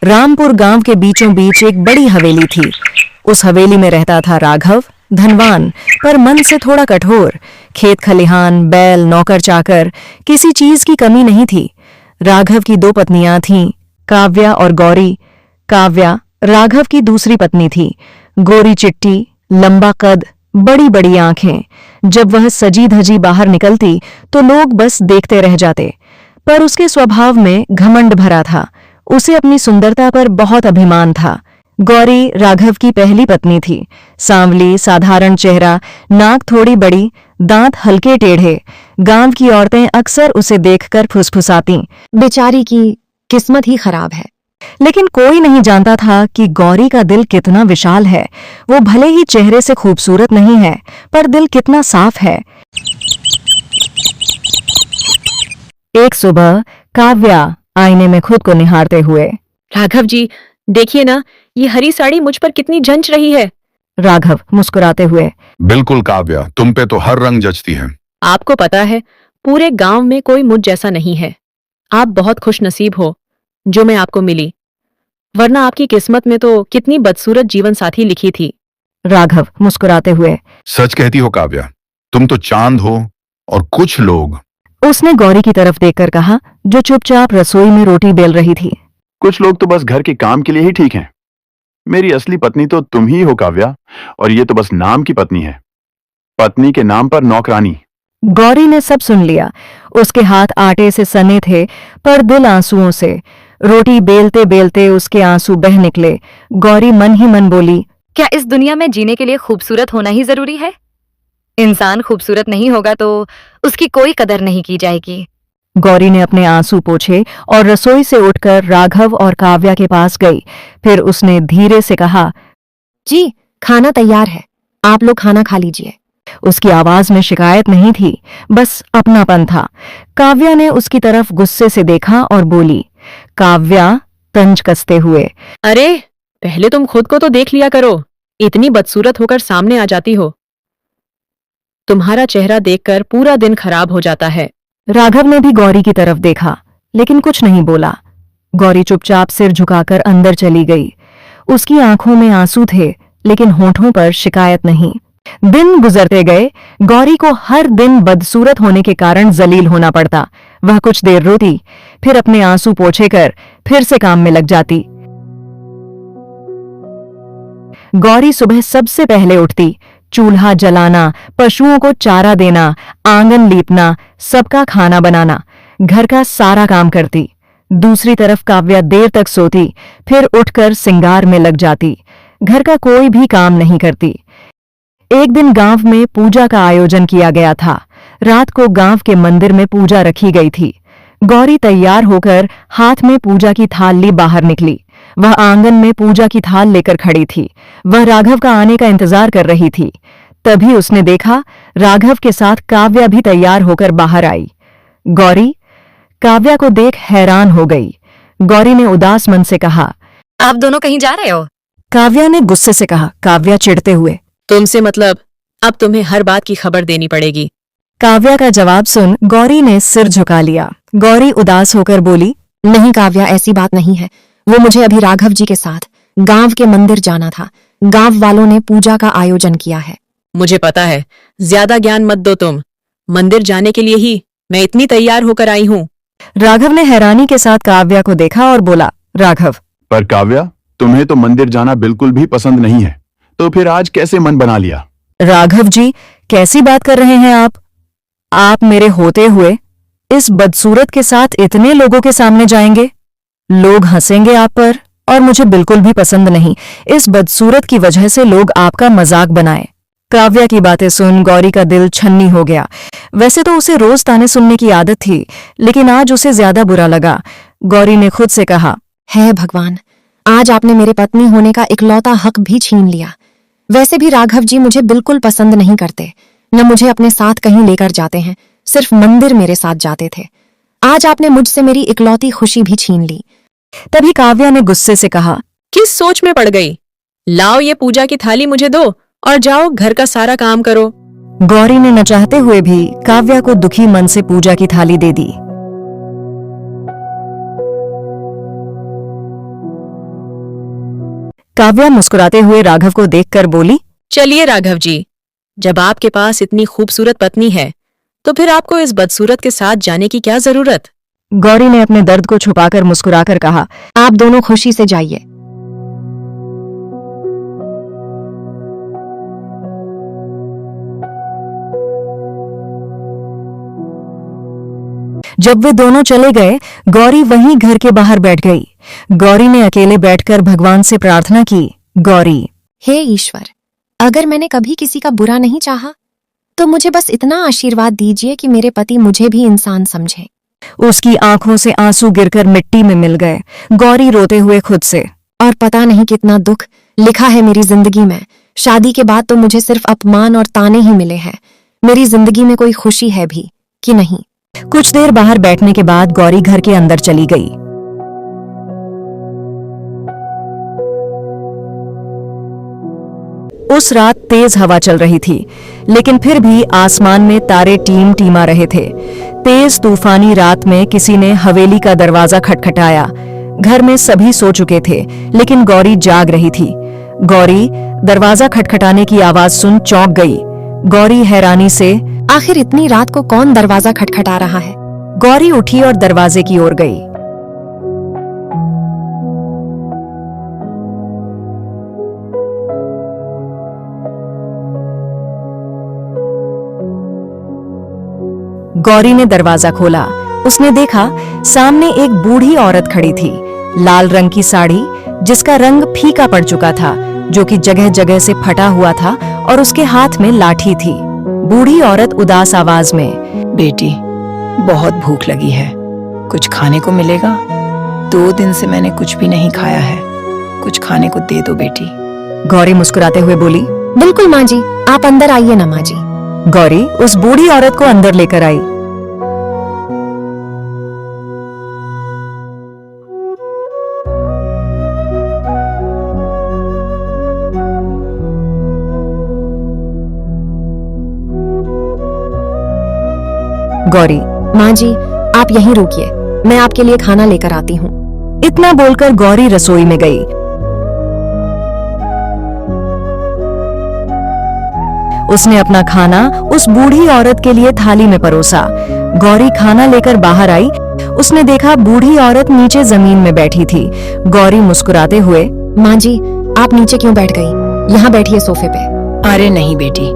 रामपुर गांव के बीचों बीच एक बड़ी हवेली थी। उस हवेली में रहता था राघव, धनवान पर मन से थोड़ा कठोर। खेत खलिहान, बैल, नौकर चाकर, किसी चीज की कमी नहीं थी। राघव की दो पत्नियां थीं, काव्या और गौरी। काव्या राघव की दूसरी पत्नी थी। गोरी चिट्टी, लंबा कद, बड़ी बड़ी आंखें। जब वह सजी धजी बाहर निकलती तो लोग बस देखते रह जाते। पर उसके स्वभाव में घमंड भरा था। उसे अपनी सुंदरता पर बहुत अभिमान था। गौरी राघव की पहली पत्नी थी। सांवली, साधारण चेहरा, नाक थोड़ी बड़ी, दांत हल्के टेढ़े। गांव की औरतें अक्सर उसे देखकर फुसफुसातीं, बेचारी की किस्मत ही खराब है। लेकिन कोई नहीं जानता था कि गौरी का दिल कितना विशाल है। वो भले ही चेहरे से खूबसूरत नहीं है, पर दिल कितना साफ है। एक सुबह काव्या आईने में खुद को निहारते हुए, राघव जी, देखिए ना, ये हरी साड़ी मुझ पर कितनी जंच रही है। राघव मुस्कुराते हुए, बिल्कुल काव्या, तुम पे तो हर रंग जचती है। आपको पता है, पूरे गांव में कोई मुझ जैसा नहीं है। आप बहुत खुशनसीब हो जो मैं आपको मिली, वरना आपकी किस्मत में तो कितनी बदसूरत जीवन साथी लिखी थी। राघव मुस्कुराते हुए, सच कहती हो काव्या, तुम तो चांद हो। और कुछ लोग उसने गौरी की तरफ देखकर कहा, जो चुपचाप रसोई में रोटी बेल रही थी। कुछ लोग तो बस घर के काम के लिए ही ठीक हैं। मेरी असली पत्नी तो तुम ही हो काव्या, और ये तो बस नाम की पत्नी है, पत्नी के नाम पर नौकरानी। गौरी ने सब सुन लिया। उसके हाथ आटे से सने थे, पर दिल आंसुओं से। रोटी बेलते बेलते उसके आंसू बह निकले। गौरी मन ही मन बोली, क्या इस दुनिया में जीने के लिए खूबसूरत होना ही जरूरी है? इंसान खूबसूरत नहीं होगा तो उसकी कोई कदर नहीं की जाएगी। गौरी ने अपने आंसू पोंछे और रसोई से उठकर राघव और काव्या के पास गई। फिर उसने धीरे से कहा, जी, खाना तैयार है, आप लोग खाना खा लीजिए। उसकी आवाज में शिकायत नहीं थी, बस अपनापन था। काव्या ने उसकी तरफ गुस्से से देखा और बोली, काव्या तंज कसते हुए, अरे, पहले तुम खुद को तो देख लिया करो। इतनी बदसूरत होकर सामने आ जाती हो। तुम्हारा चेहरा देखकर पूरा दिन खराब हो जाता है। राघव ने भी गौरी की तरफ देखा, लेकिन कुछ नहीं बोला। गौरी चुपचाप सिर झुकाकर अंदर चली गई। उसकी आंखों में आंसू थे, लेकिन होठों पर शिकायत नहीं। दिन गुजरते गए। गौरी को हर दिन बदसूरत होने के कारण जलील होना पड़ता। वह कुछ देर रोती, फिर अपने आंसू पोंछे कर फिर से काम में लग जाती। गौरी सुबह सबसे पहले उठती। चूल्हा जलाना, पशुओं को चारा देना, आंगन लीपना, सबका खाना बनाना, घर का सारा काम करती। दूसरी तरफ काव्या देर तक सोती, फिर उठकर सिंगार में लग जाती। घर का कोई भी काम नहीं करती। एक दिन गांव में पूजा का आयोजन किया गया था। रात को गांव के मंदिर में पूजा रखी गई थी। गौरी तैयार होकर हाथ में पूजा की थाल ली बाहर निकली। वह आंगन में पूजा की थाल लेकर खड़ी थी। वह राघव का आने का इंतजार कर रही थी। तभी उसने देखा, राघव के साथ काव्या भी तैयार होकर बाहर आई। गौरी काव्या को देख हैरान हो गई। गौरी ने उदास मन से कहा, आप दोनों कहीं जा रहे हो? काव्या ने गुस्से से कहा, काव्या चिढ़ते हुए। तुमसे मतलब, अब तुम्हें हर बात की खबर देनी पड़ेगी। काव्या का जवाब सुन गौरी ने सिर झुका लिया। गौरी उदास होकर बोली, नहीं काव्या, ऐसी बात नहीं है। वो मुझे अभी राघव जी के साथ गांव के मंदिर जाना था। गांव वालों ने पूजा का आयोजन किया है। मुझे पता है, ज्यादा ज्ञान मत दो तुम। मंदिर जाने के लिए ही मैं इतनी तैयार होकर आई हूँ। राघव ने हैरानी के साथ काव्या को देखा और बोला, राघव, पर काव्या, तुम्हें तो मंदिर जाना बिल्कुल भी पसंद नहीं है, तो फिर आज कैसे मन बना लिया? राघव जी, कैसी बात कर रहे हैं आप? आप मेरे होते हुए इस बदसूरत के साथ इतने लोगों के सामने जाएंगे? लोग हंसेंगे आप पर, और मुझे बिल्कुल भी पसंद नहीं इस बदसूरत की वजह से लोग आपका मजाक बनाए। काव्या की बातें सुन गौरी का दिल छन्नी हो गया। वैसे तो उसे रोज ताने सुनने की आदत थी, लेकिन आज उसे ज्यादा बुरा लगा। गौरी ने खुद से कहा, हे भगवान, आज आपने मेरे पत्नी होने का इकलौता हक भी छीन लिया। वैसे भी राघव जी मुझे बिल्कुल पसंद नहीं करते, न मुझे अपने साथ कहीं लेकर जाते हैं, सिर्फ मंदिर मेरे साथ जाते थे। आज आपने मुझसे मेरी इकलौती खुशी भी छीन ली। तभी काव्या ने गुस्से से कहा, किस सोच में पड़ गई? लाओ ये पूजा की थाली मुझे दो और जाओ घर का सारा काम करो। गौरी ने न चाहते हुए भी काव्या को दुखी मन से पूजा की थाली दे दी। काव्या मुस्कुराते हुए राघव को देखकर बोली, चलिए राघव जी, जब आपके पास इतनी खूबसूरत पत्नी है तो फिर आपको इस बदसूरत के साथ जाने की क्या जरूरत। गौरी ने अपने दर्द को छुपाकर मुस्कुराकर कहा, आप दोनों खुशी से जाइए। जब वे दोनों चले गए, गौरी वहीं घर के बाहर बैठ गई। गौरी ने अकेले बैठकर भगवान से प्रार्थना की, गौरी, हे ईश्वर, अगर मैंने कभी किसी का बुरा नहीं चाहा तो मुझे बस इतना आशीर्वाद दीजिए कि मेरे पति मुझे भी इंसान समझे। उसकी आंखों से आंसू गिरकर मिट्टी में मिल गए। गौरी रोते हुए खुद से, और पता नहीं कितना दुख लिखा है मेरी जिंदगी में। शादी के बाद तो मुझे सिर्फ अपमान और ताने ही मिले हैं। मेरी जिंदगी में कोई खुशी है भी कि नहीं। कुछ देर बाहर बैठने के बाद गौरी घर के अंदर चली गई। उस रात तेज हवा चल रही थी, लेकिन फिर भी आसमान में तारे टीम टीमा रहे थे। तेज तूफानी रात में किसी ने हवेली का दरवाजा खटखटाया। घर में सभी सो चुके थे, लेकिन गौरी जाग रही थी। गौरी दरवाजा खटखटाने की आवाज सुन चौंक गई। गौरी हैरानी से, आखिर इतनी रात को कौन दरवाजा खटखटा रहा है? गौरी उठी और दरवाजे की ओर गई। गौरी ने दरवाजा खोला। उसने देखा सामने एक बूढ़ी औरत खड़ी थी, लाल रंग की साड़ी जिसका रंग फीका पड़ चुका था, जो कि जगह जगह से फटा हुआ था, और उसके हाथ में लाठी थी। बूढ़ी औरत उदास आवाज में, बेटी, बहुत भूख लगी है, कुछ खाने को मिलेगा? 2 दिन से मैंने कुछ भी नहीं खाया है, कुछ खाने को दे दो बेटी। गौरी मुस्कुराते हुए बोली, बिल्कुल माँ जी, आप अंदर आइए ना माँ जी। गौरी उस बूढ़ी औरत को अंदर लेकर आई। गौरी, माँ जी, आप यहीं रुकिए, मैं आपके लिए खाना लेकर आती हूँ। इतना बोलकर गौरी रसोई में गई। उसने अपना खाना उस बूढ़ी औरत के लिए थाली में परोसा। गौरी खाना लेकर बाहर आई। उसने देखा बूढ़ी औरत नीचे जमीन में बैठी थी। गौरी मुस्कुराते हुए, माँ जी, आप नीचे क्यों बैठ गई? यहाँ बैठिए सोफे पे। अरे नहीं बेटी,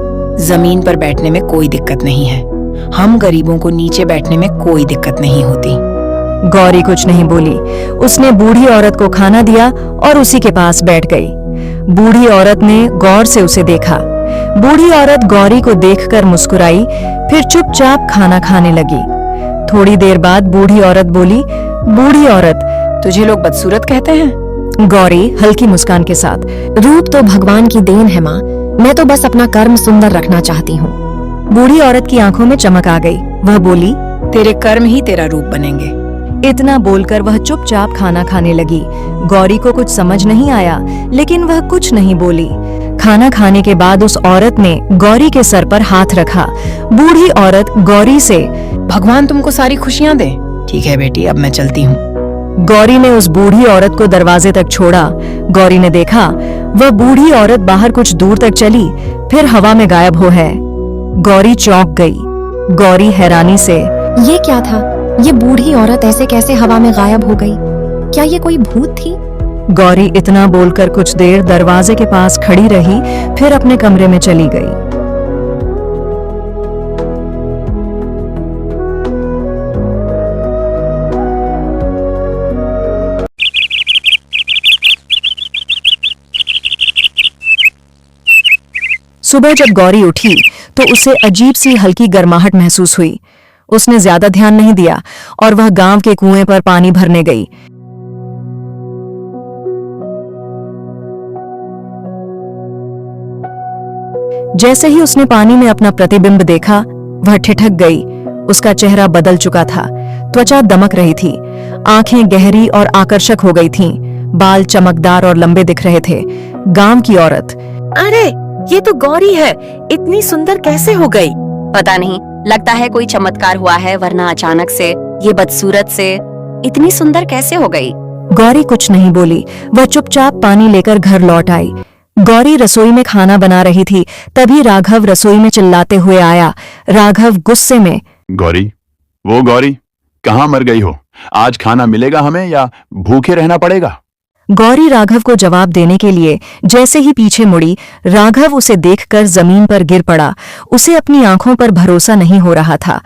जमीन पर बैठने में कोई दिक्कत नहीं है। हम गरीबों को नीचे बैठने में कोई दिक्कत नहीं होती। गौरी कुछ नहीं बोली। उसने बूढ़ी औरत को खाना दिया और उसी के पास बैठ गई। बूढ़ी औरत ने गौर से उसे देखा। बूढ़ी औरत गौरी को देखकर मुस्कुराई, फिर चुपचाप खाना खाने लगी। थोड़ी देर बाद बूढ़ी औरत बोली, बूढ़ी औरत, तुझे लोग बदसूरत कहते हैं? गौरी हल्की मुस्कान के साथ, रूप तो भगवान की देन है माँ, मैं तो बस अपना कर्म सुंदर रखना चाहती हूँ। बूढ़ी औरत की आंखों में चमक आ गई। वह बोली, तेरे कर्म ही तेरा रूप बनेंगे। इतना बोलकर वह चुपचाप खाना खाने लगी। गौरी को कुछ समझ नहीं आया, लेकिन वह कुछ नहीं बोली। खाना खाने के बाद उस औरत ने गौरी के सर पर हाथ रखा। बूढ़ी औरत गौरी से, भगवान तुमको सारी खुशियां दे। ठीक है बेटी, अब मैं चलती हूँ। गौरी ने उस बूढ़ी औरत को दरवाजे तक छोड़ा। गौरी ने देखा वह बूढ़ी औरत बाहर कुछ दूर तक चली, फिर हवा में गायब हो है। गौरी चौंक गई। गौरी हैरानी से, ये क्या था? ये बूढ़ी औरत ऐसे कैसे हवा में गायब हो गई? क्या ये कोई भूत थी? गौरी इतना बोलकर कुछ देर दरवाजे के पास खड़ी रही, फिर अपने कमरे में चली गई। सुबह जब गौरी उठी तो उसे अजीब सी हल्की गर्माहट महसूस हुई। उसने ज्यादा ध्यान नहीं दिया और वह गांव के कुएं पर पानी भरने गई। जैसे ही उसने पानी में अपना प्रतिबिंब देखा, वह ठिठक गई। उसका चेहरा बदल चुका था, त्वचा दमक रही थी, आंखें गहरी और आकर्षक हो गई थीं, बाल चमकदार और लंबे दिख रहे थे। गांव की औरत, अरे ये तो गौरी है, इतनी सुंदर कैसे हो गई? पता नहीं, लगता है कोई चमत्कार हुआ है, वरना अचानक से ये बदसूरत से इतनी सुंदर कैसे हो गई? गौरी कुछ नहीं बोली, वह चुपचाप पानी लेकर घर लौट आई। गौरी रसोई में खाना बना रही थी, तभी राघव रसोई में चिल्लाते हुए आया। राघव गुस्से में, गौरी, वो गौरी, कहाँ मर गई हो? आज खाना मिलेगा हमें या भूखे रहना पड़ेगा? गौरी राघव को जवाब देने के लिए जैसे ही पीछे मुड़ी, राघव उसे देखकर जमीन पर गिर पड़ा। उसे अपनी आंखों पर भरोसा नहीं हो रहा था।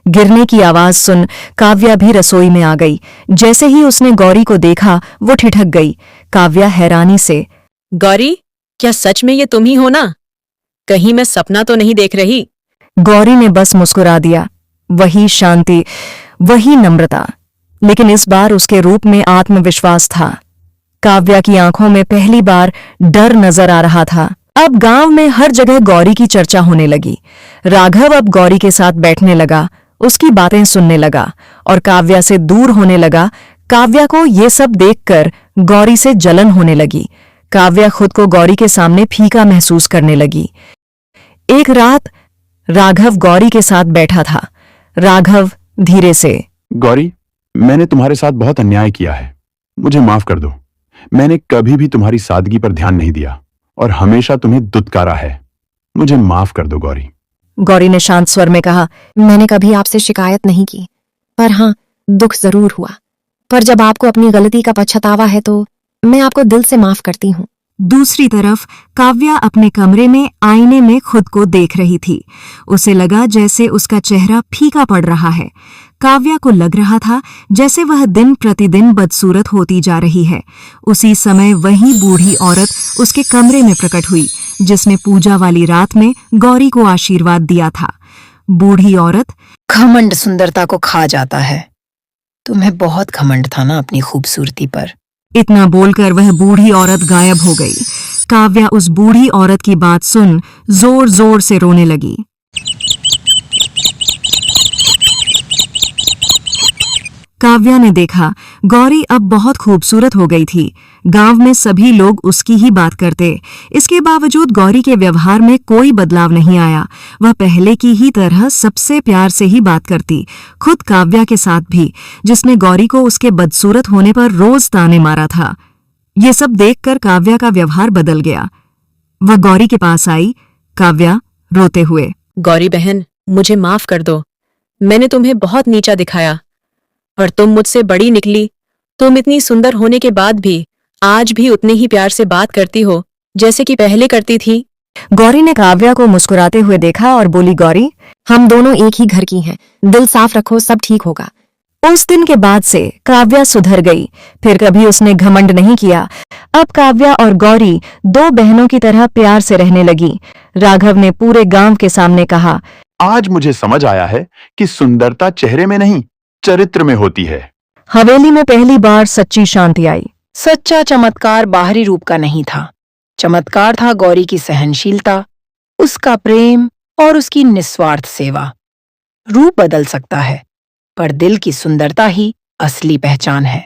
गिरने की आवाज सुन काव्या भी रसोई में आ गई। जैसे ही उसने गौरी को देखा, वो ठिठक गई। काव्या हैरानी से, गौरी, क्या सच में ये तुम ही हो ना? कहीं मैं सपना तो नहीं देख रही? गौरी ने बस मुस्कुरा दिया। वही शांति, वही नम्रता, लेकिन इस बार उसके रूप में आत्मविश्वास था। काव्या की आंखों में पहली बार डर नजर आ रहा था। अब गांव में हर जगह गौरी की चर्चा होने लगी। राघव अब गौरी के साथ बैठने लगा, उसकी बातें सुनने लगा और काव्या से दूर होने लगा। काव्या को ये सब देखकर गौरी से जलन होने लगी। काव्या खुद को गौरी के सामने फीका महसूस करने लगी। एक रात राघव गौरी के साथ बैठा था। राघव धीरे से, गौरी, मैंने तुम्हारे साथ बहुत अन्याय किया है, मुझे माफ कर दो। मैंने कभी भी तुम्हारी सादगी पर ध्यान नहीं दिया और हमेशा तुम्हें दुत्कारा है। मुझे माफ कर दो गौरी। गौरी ने शांत स्वर में कहा। मैंने कभी आपसे शिकायत नहीं की, पर हाँ, दुख जरूर हुआ। पर जब आपको अपनी गलती का पछतावा है तो मैं आपको दिल से माफ करती हूँ। दूसरी तरफ काव्या अपने कमरे में आईने में खुद को देख रही थी। उसे लगा जैसे उसका चेहरा फीका पड़ रहा है। काव्या को लग रहा था जैसे वह दिन प्रतिदिन बदसूरत होती जा रही है। उसी समय वही बूढ़ी औरत उसके कमरे में प्रकट हुई, जिसने पूजा वाली रात में गौरी को आशीर्वाद दिया था। बूढ़ी औरत, घमंड सुंदरता को खा जाता है। तुम्हें बहुत घमंड था ना अपनी खूबसूरती पर। इतना बोलकर वह बूढ़ी औरत गायब हो गई। काव्या उस बूढ़ी औरत की बात सुन जोर जोर से रोने लगी। काव्या ने देखा गौरी अब बहुत खूबसूरत हो गई थी। गांव में सभी लोग उसकी ही बात करते। इसके बावजूद गौरी के व्यवहार में कोई बदलाव नहीं आया। वह पहले की ही तरह सबसे प्यार से ही बात करती, खुद काव्या के साथ भी, जिसने गौरी को उसके बदसूरत होने पर रोज ताने मारा था। ये सब देखकर काव्या का व्यवहार बदल गया। वह गौरी के पास आई। काव्या रोते हुए, गौरी बहन, मुझे माफ कर दो। मैंने तुम्हें बहुत नीचा दिखाया और तुम मुझसे बड़ी निकली। तुम इतनी सुंदर होने के बाद भी आज भी उतने ही प्यार से बात करती हो जैसे कि पहले करती थी। गौरी ने काव्या को मुस्कुराते हुए देखा और बोली, गौरी, हम दोनों एक ही घर की हैं। दिल साफ रखो, सब ठीक होगा। उस दिन के बाद से काव्या सुधर गई। फिर कभी उसने घमंड नहीं किया। अब काव्या और गौरी दो बहनों की तरह प्यार से रहने लगी। राघव ने पूरे गांव के सामने कहा, आज मुझे समझ आया है कि सुंदरता चेहरे में नहीं, चरित्र में होती है। हवेली में पहली बार सच्ची शांति आई। सच्चा चमत्कार बाहरी रूप का नहीं था। चमत्कार था गौरी की सहनशीलता, उसका प्रेम और उसकी निस्वार्थ सेवा। रूप बदल सकता है, पर दिल की सुंदरता ही असली पहचान है।